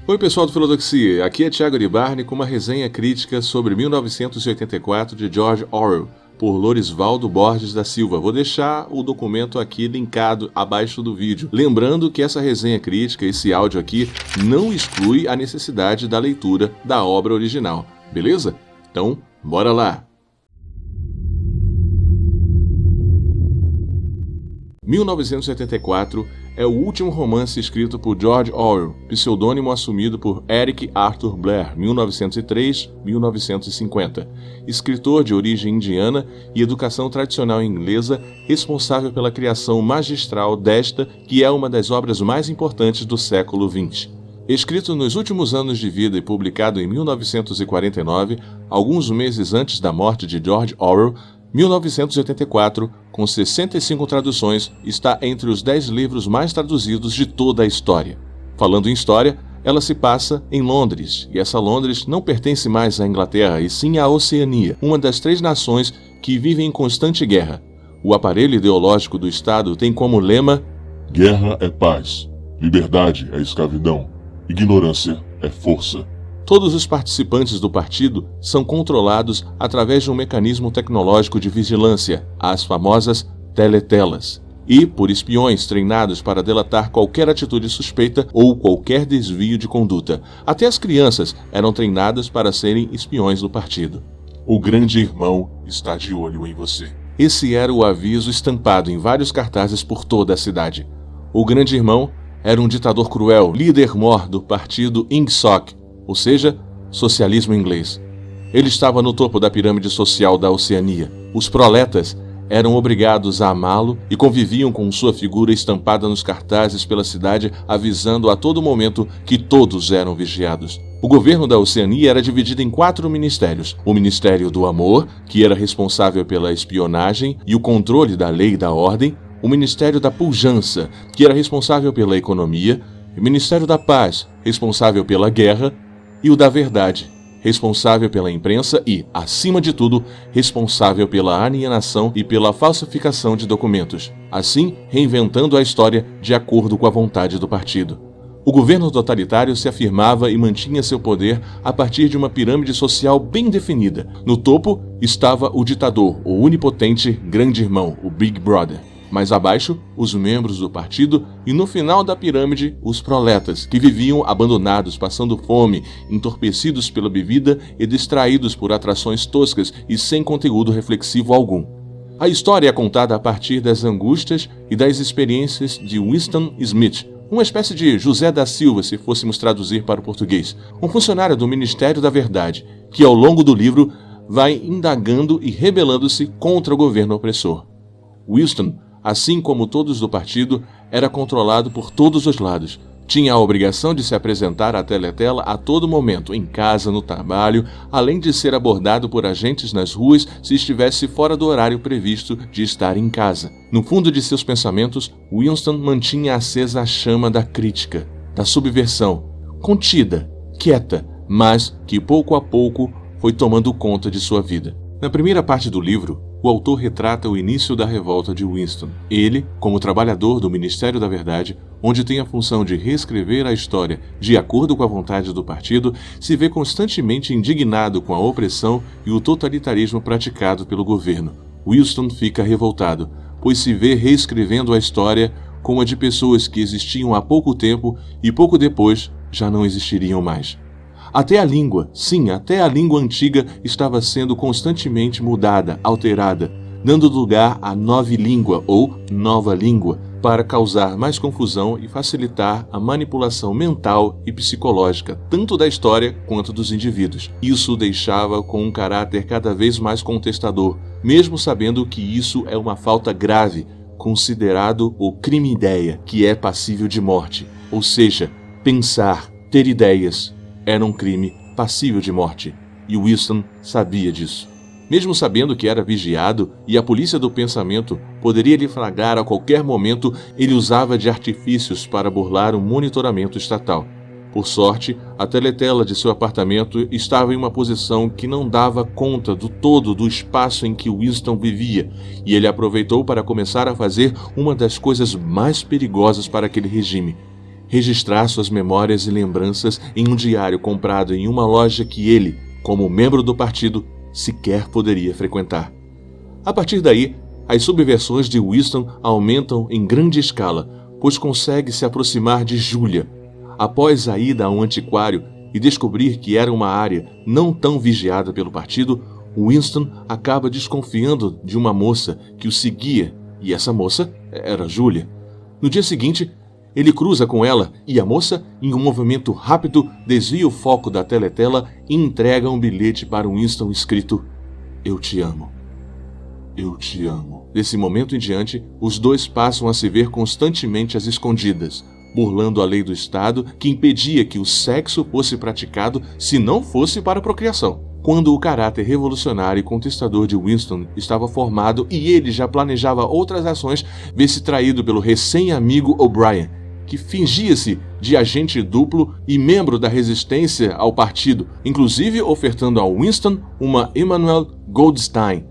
Oi pessoal do Filodoxia, aqui é Thiago Aribarne com uma resenha crítica sobre 1984 de George Orwell, por Lorisvaldo Borges da Silva. Vou deixar o documento aqui linkado abaixo do vídeo. Lembrando que essa resenha crítica, esse áudio aqui, não exclui a necessidade da leitura da obra original, beleza? Então, bora lá! 1984 é o último romance escrito por George Orwell, pseudônimo assumido por Eric Arthur Blair, 1903-1950, escritor de origem indiana e educação tradicional inglesa, responsável pela criação magistral desta, que é uma das obras mais importantes do século XX. Escrito nos últimos anos de vida e publicado em 1949, alguns meses antes da morte de George Orwell, 1984, com 65 traduções, está entre os 10 livros mais traduzidos de toda a história. Falando em história, ela se passa em Londres, e essa Londres não pertence mais à Inglaterra, e sim à Oceania, uma das 3 nações que vivem em constante guerra. O aparelho ideológico do Estado tem como lema: guerra é paz, liberdade é escravidão, ignorância é força. Todos os participantes do partido são controlados através de um mecanismo tecnológico de vigilância, as famosas teletelas, e por espiões treinados para delatar qualquer atitude suspeita ou qualquer desvio de conduta. Até as crianças eram treinadas para serem espiões do partido. O grande irmão está de olho em você. Esse era o aviso estampado em vários cartazes por toda a cidade. O grande irmão era um ditador cruel, líder-mor do partido Ingsoc, ou seja, socialismo inglês. Ele estava no topo da pirâmide social da Oceania. Os proletas eram obrigados a amá-lo e conviviam com sua figura estampada nos cartazes pela cidade, avisando a todo momento que todos eram vigiados. O governo da Oceania era dividido em 4 ministérios. O Ministério do Amor, que era responsável pela espionagem e o controle da lei e da ordem. O Ministério da Pujança, que era responsável pela economia. O Ministério da Paz, responsável pela guerra. E o da Verdade, responsável pela imprensa e, acima de tudo, responsável pela alienação e pela falsificação de documentos, assim reinventando a história de acordo com a vontade do partido. O governo totalitário se afirmava e mantinha seu poder a partir de uma pirâmide social bem definida. No topo estava o ditador, o onipotente grande irmão, o Big Brother. Mais abaixo, os membros do partido e no final da pirâmide, os proletas, que viviam abandonados, passando fome, entorpecidos pela bebida e distraídos por atrações toscas e sem conteúdo reflexivo algum. A história é contada a partir das angústias e das experiências de Winston Smith, uma espécie de José da Silva, se fôssemos traduzir para o português, um funcionário do Ministério da Verdade, que ao longo do livro vai indagando e rebelando-se contra o governo opressor. Winston, assim como todos do partido, era controlado por todos os lados. Tinha a obrigação de se apresentar à teletela a todo momento, em casa, no trabalho, além de ser abordado por agentes nas ruas se estivesse fora do horário previsto de estar em casa. No fundo de seus pensamentos, Winston mantinha acesa a chama da crítica, da subversão, contida, quieta, mas que pouco a pouco foi tomando conta de sua vida. Na primeira parte do livro, o autor retrata o início da revolta de Winston. Ele, como trabalhador do Ministério da Verdade, onde tem a função de reescrever a história de acordo com a vontade do partido, se vê constantemente indignado com a opressão e o totalitarismo praticado pelo governo. Winston fica revoltado, pois se vê reescrevendo a história como a de pessoas que existiam há pouco tempo e pouco depois já não existiriam mais. Até a língua, sim, até a língua antiga estava sendo constantemente mudada, alterada, dando lugar à nova língua ou nova língua, para causar mais confusão e facilitar a manipulação mental e psicológica, tanto da história quanto dos indivíduos. Isso o deixava com um caráter cada vez mais contestador, mesmo sabendo que isso é uma falta grave, considerado o crime-ideia, que é passível de morte, ou seja, pensar, ter ideias, era um crime passível de morte, e Winston sabia disso. Mesmo sabendo que era vigiado e a polícia do pensamento poderia lhe flagrar a qualquer momento, ele usava de artifícios para burlar um monitoramento estatal. Por sorte, a teletela de seu apartamento estava em uma posição que não dava conta do todo do espaço em que Winston vivia, e ele aproveitou para começar a fazer uma das coisas mais perigosas para aquele regime: registrar suas memórias e lembranças em um diário comprado em uma loja que ele, como membro do partido, sequer poderia frequentar. A partir daí, as subversões de Winston aumentam em grande escala, pois consegue se aproximar de Julia. Após a ida a um antiquário e descobrir que era uma área não tão vigiada pelo partido, Winston acaba desconfiando de uma moça que o seguia, e essa moça era Julia. No dia seguinte, ele cruza com ela e a moça, em um movimento rápido, desvia o foco da teletela e entrega um bilhete para Winston escrito: "Eu te amo. Eu te amo." Desse momento em diante, os dois passam a se ver constantemente às escondidas, burlando a lei do Estado que impedia que o sexo fosse praticado se não fosse para a procriação. Quando o caráter revolucionário e contestador de Winston estava formado e ele já planejava outras ações, vê-se traído pelo recém-amigo O'Brien, que fingia-se de agente duplo e membro da resistência ao partido, inclusive ofertando a Winston uma Emmanuel Goldstein,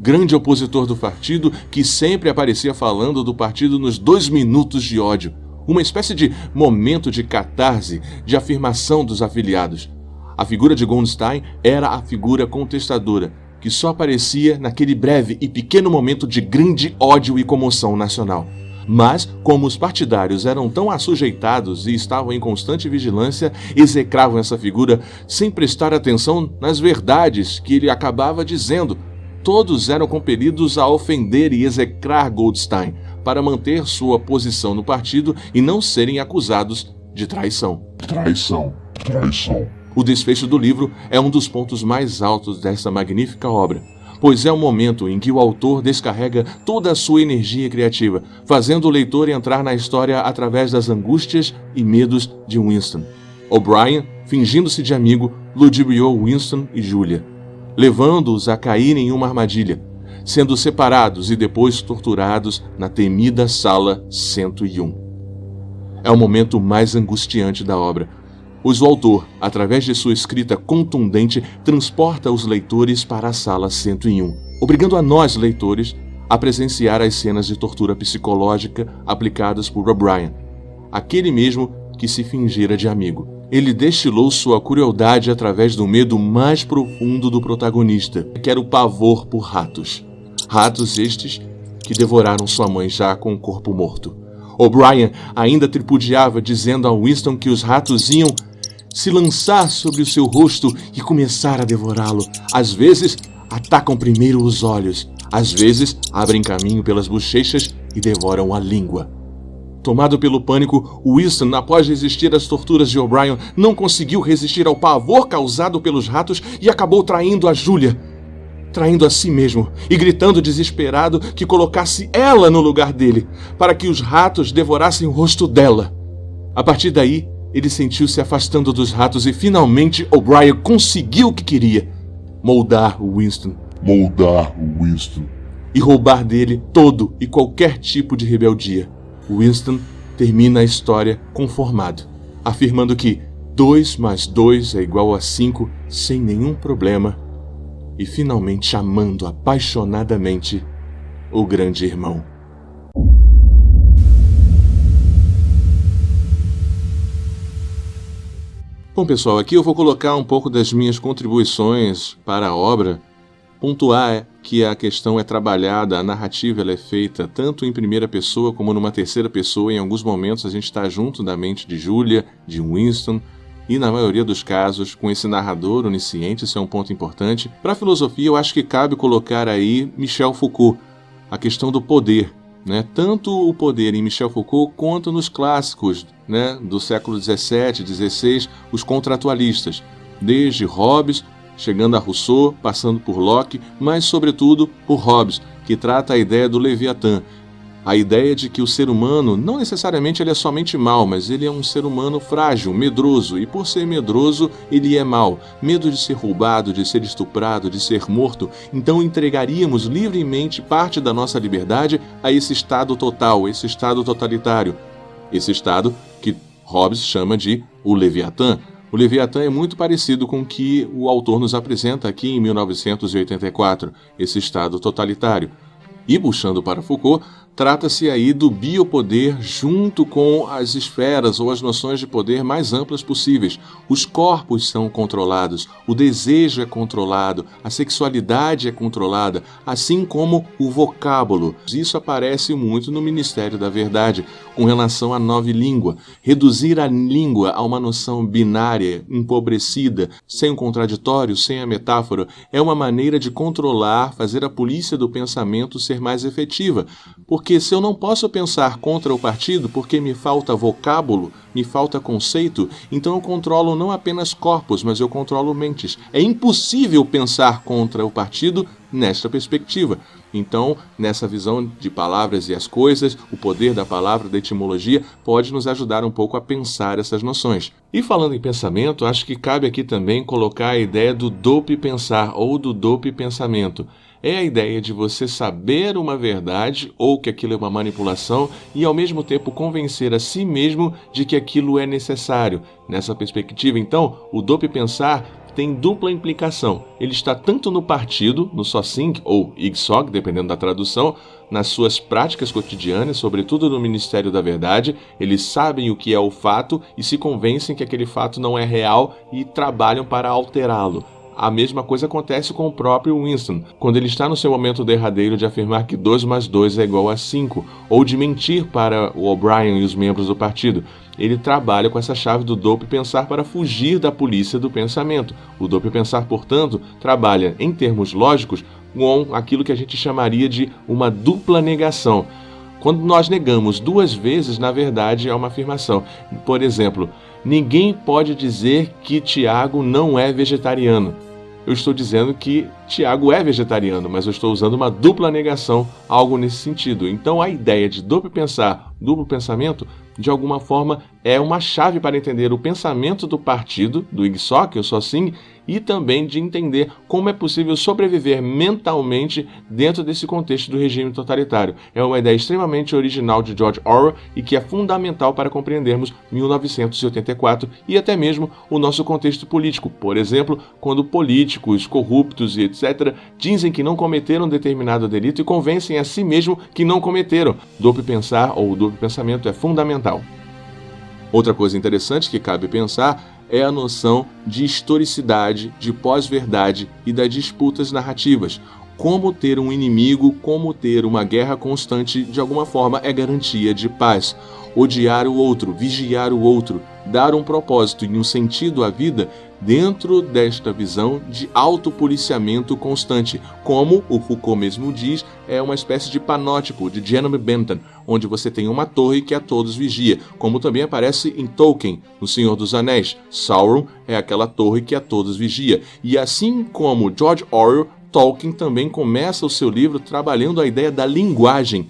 grande opositor do partido que sempre aparecia falando do partido nos 2 minutos de ódio, uma espécie de momento de catarse, de afirmação dos afiliados. A figura de Goldstein era a figura contestadora, que só aparecia naquele breve e pequeno momento de grande ódio e comoção nacional. Mas, como os partidários eram tão assujeitados e estavam em constante vigilância, execravam essa figura sem prestar atenção nas verdades que ele acabava dizendo. Todos eram compelidos a ofender e execrar Goldstein para manter sua posição no partido e não serem acusados de traição. Traição. O desfecho do livro é um dos pontos mais altos dessa magnífica obra, pois é o momento em que o autor descarrega toda a sua energia criativa, fazendo o leitor entrar na história através das angústias e medos de Winston. O'Brien, fingindo-se de amigo, ludibriou Winston e Julia, levando-os a caírem em uma armadilha, sendo separados e depois torturados na temida Sala 101. É o momento mais angustiante da obra, pois o autor, através de sua escrita contundente, transporta os leitores para a Sala 101, obrigando a nós, leitores, a presenciar as cenas de tortura psicológica aplicadas por O'Brien, aquele mesmo que se fingira de amigo. Ele destilou sua crueldade através do medo mais profundo do protagonista, que era o pavor por ratos. Ratos estes que devoraram sua mãe já com o corpo morto. O'Brien ainda tripudiava, dizendo a Winston que os ratos iam se lançar sobre o seu rosto e começar a devorá-lo. Às vezes, atacam primeiro os olhos. Às vezes, abrem caminho pelas bochechas e devoram a língua. Tomado pelo pânico, Winston, após resistir às torturas de O'Brien, não conseguiu resistir ao pavor causado pelos ratos e acabou traindo a Julia, traindo a si mesmo e gritando desesperado que colocasse ela no lugar dele, para que os ratos devorassem o rosto dela. A partir daí, ele sentiu-se afastando dos ratos e finalmente O'Brien conseguiu o que queria: moldar o Winston. E roubar dele todo e qualquer tipo de rebeldia. Winston termina a história conformado, afirmando que 2 mais 2 é igual a 5 sem nenhum problema e finalmente amando apaixonadamente o grande irmão. Bom, pessoal, aqui eu vou colocar um pouco das minhas contribuições para a obra. Pontuar que a questão é trabalhada, a narrativa ela é feita tanto em primeira pessoa como numa terceira pessoa. Em alguns momentos a gente está junto da mente de Julia, de Winston, e na maioria dos casos com esse narrador onisciente. Isso é um ponto importante. Para a filosofia, eu acho que cabe colocar aí Michel Foucault, a questão do poder, né? Tanto o poder em Michel Foucault quanto nos clássicos, né, do século XVII, XVI, os contratualistas, desde Hobbes, chegando a Rousseau, passando por Locke, mas sobretudo por Hobbes, que trata a ideia do Leviatã, a ideia de que o ser humano, não necessariamente ele é somente mau, mas ele é um ser humano frágil, medroso, e por ser medroso, ele é mau. Medo de ser roubado, de ser estuprado, de ser morto. Então entregaríamos livremente parte da nossa liberdade a esse estado total, esse estado totalitário. Esse estado que Hobbes chama de o Leviatã. O Leviatã é muito parecido com o que o autor nos apresenta aqui em 1984, esse estado totalitário. E puxando para Foucault, Trata-se aí do biopoder junto com as esferas ou as noções de poder mais amplas possíveis. Os corpos são controlados, o desejo é controlado, a sexualidade é controlada, assim como o vocábulo. Isso aparece muito no Ministério da Verdade, com relação à nova língua. Reduzir a língua a uma noção binária, empobrecida, sem o contraditório, sem a metáfora, é uma maneira de controlar, fazer a polícia do pensamento ser mais efetiva. Porque se eu não posso pensar contra o partido porque me falta vocábulo, me falta conceito, então eu controlo não apenas corpos, mas eu controlo mentes. É impossível pensar contra o partido nesta perspectiva. Então, nessa visão de palavras e as coisas, o poder da palavra, da etimologia, pode nos ajudar um pouco a pensar essas noções. E falando em pensamento, acho que cabe aqui também colocar a ideia do dope pensar ou do dope pensamento. É a ideia de você saber uma verdade ou que aquilo é uma manipulação e ao mesmo tempo convencer a si mesmo de que aquilo é necessário. Nessa perspectiva, então, o dope pensar tem dupla implicação. Ele está tanto no partido, no SOSING ou IGSOG, dependendo da tradução, nas suas práticas cotidianas, sobretudo no Ministério da Verdade. Eles sabem o que é o fato e se convencem que aquele fato não é real e trabalham para alterá-lo. A mesma coisa acontece com o próprio Winston, quando ele está no seu momento derradeiro de afirmar que 2 mais 2 é igual a 5, ou de mentir para o O'Brien e os membros do partido. Ele trabalha com essa chave do dope pensar para fugir da polícia do pensamento. O dope pensar, portanto, trabalha, em termos lógicos, com aquilo que a gente chamaria de uma dupla negação. Quando nós negamos 2 vezes, na verdade, é uma afirmação. Por exemplo, ninguém pode dizer que Tiago não é vegetariano. Eu estou dizendo que Tiago é vegetariano, mas eu estou usando uma dupla negação, algo nesse sentido. Então a ideia de dope pensar, duplo pensamento, de alguma forma é uma chave para entender o pensamento do partido, do IGSOC, o SOSING, e também de entender como é possível sobreviver mentalmente dentro desse contexto do regime totalitário. É uma ideia extremamente original de George Orwell e que é fundamental para compreendermos 1984 e até mesmo o nosso contexto político. Por exemplo, quando políticos corruptos e etc. dizem que não cometeram determinado delito e convencem a si mesmo que não cometeram. Dope pensar ou dope pensamento é fundamental. Outra coisa interessante que cabe pensar é a noção de historicidade, de pós-verdade e das disputas narrativas. Como ter um inimigo, como ter uma guerra constante, de alguma forma, é garantia de paz. Odiar o outro, vigiar o outro, dar um propósito e um sentido à vida dentro desta visão de autopoliciamento constante. Como o Foucault mesmo diz, é uma espécie de panótipo de Jeremy Bentham, onde você tem uma torre que a todos vigia, como também aparece em Tolkien, no Senhor dos Anéis. Sauron é aquela torre que a todos vigia. E assim como George Orwell, Tolkien também começa o seu livro trabalhando a ideia da linguagem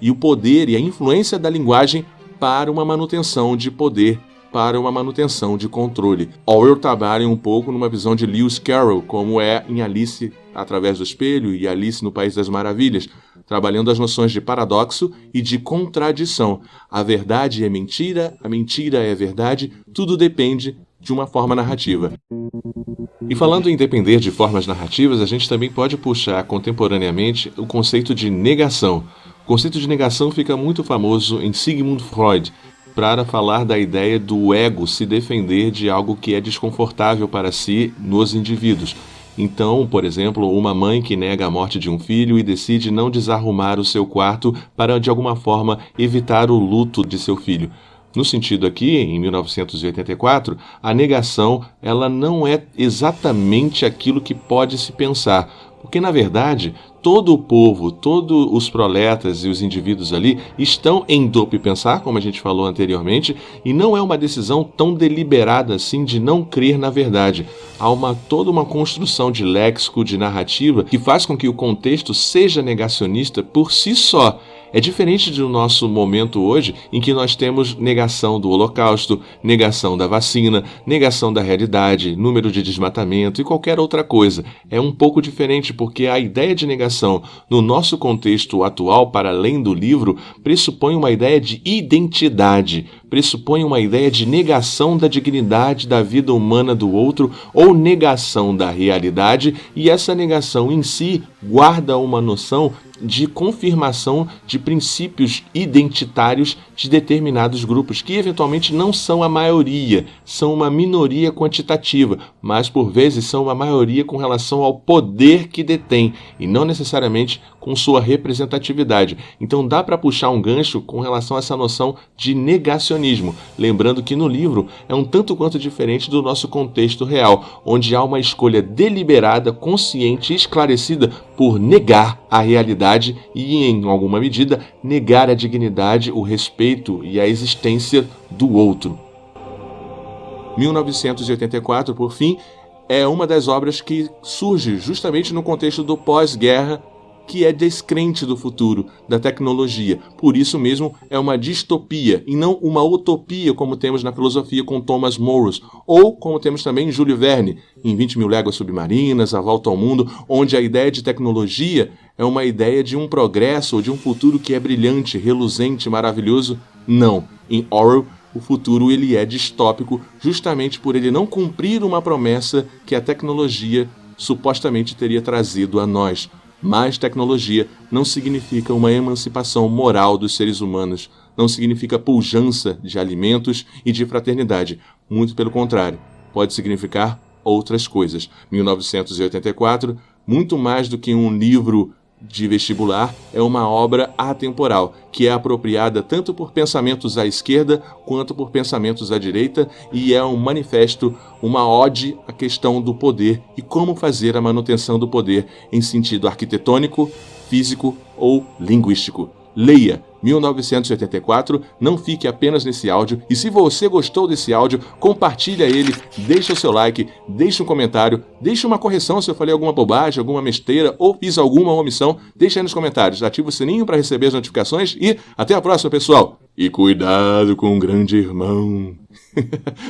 e o poder e a influência da linguagem para uma manutenção de poder, para uma manutenção de controle. Orwell trabalha um pouco numa visão de Lewis Carroll, como é em Alice através do espelho e Alice no País das Maravilhas, trabalhando as noções de paradoxo e de contradição. A verdade é mentira, a mentira é verdade, tudo depende de uma forma narrativa. E falando em depender de formas narrativas, a gente também pode puxar contemporaneamente o conceito de negação. O conceito de negação fica muito famoso em Sigmund Freud, para falar da ideia do ego se defender de algo que é desconfortável para si nos indivíduos. Então, por exemplo, uma mãe que nega a morte de um filho e decide não desarrumar o seu quarto para, de alguma forma, evitar o luto de seu filho. No sentido aqui, em 1984, a negação ela não é exatamente aquilo que pode se pensar, porque, na verdade, todo o povo, todos os proletas e os indivíduos ali estão em dope pensar, como a gente falou anteriormente, e não é uma decisão tão deliberada assim de não crer na verdade. Há toda uma construção de léxico, de narrativa, que faz com que o contexto seja negacionista por si só. É diferente do nosso momento hoje, em que nós temos negação do Holocausto, negação da vacina, negação da realidade, número de desmatamento e qualquer outra coisa. É um pouco diferente porque a ideia de negação no nosso contexto atual, para além do livro, pressupõe uma ideia de identidade, pressupõe uma ideia de negação da dignidade da vida humana do outro ou negação da realidade, e essa negação em si guarda uma noção de confirmação de princípios identitários de determinados grupos, que eventualmente não são a maioria, são uma minoria quantitativa, mas por vezes são uma maioria com relação ao poder que detém, e não necessariamente com sua representatividade. Então dá para puxar um gancho com relação a essa noção de negacionismo, lembrando que no livro é um tanto quanto diferente do nosso contexto real, onde há uma escolha deliberada, consciente e esclarecida por negar a realidade e, em alguma medida, negar a dignidade, o respeito e a existência do outro. 1984, por fim, é uma das obras que surge justamente no contexto do pós-guerra, que é descrente do futuro, da tecnologia. Por isso mesmo é uma distopia e não uma utopia, como temos na filosofia com Thomas Morris, ou como temos também em Júlio Verne, em 20 Mil Léguas Submarinas, A Volta ao Mundo, onde a ideia de tecnologia é uma ideia de um progresso ou de um futuro que é brilhante, reluzente, maravilhoso. Não. Em Orwell, o futuro ele é distópico justamente por ele não cumprir uma promessa que a tecnologia supostamente teria trazido a nós. Mais tecnologia não significa uma emancipação moral dos seres humanos, não significa pujança de alimentos e de fraternidade. Muito pelo contrário, pode significar outras coisas. 1984, muito mais do que um livro de vestibular, é uma obra atemporal, que é apropriada tanto por pensamentos à esquerda quanto por pensamentos à direita, e é um manifesto, uma ode à questão do poder e como fazer a manutenção do poder em sentido arquitetônico, físico ou linguístico. Leia 1984, não fique apenas nesse áudio, e se você gostou desse áudio, compartilha ele, deixa o seu like, deixa um comentário, deixa uma correção se eu falei alguma bobagem, alguma besteira ou fiz alguma omissão, deixa aí nos comentários, ativa o sininho para receber as notificações e até a próxima, pessoal! E cuidado com o grande irmão!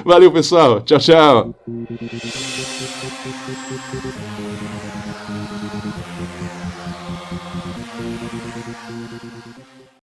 Valeu, pessoal! Tchau, tchau!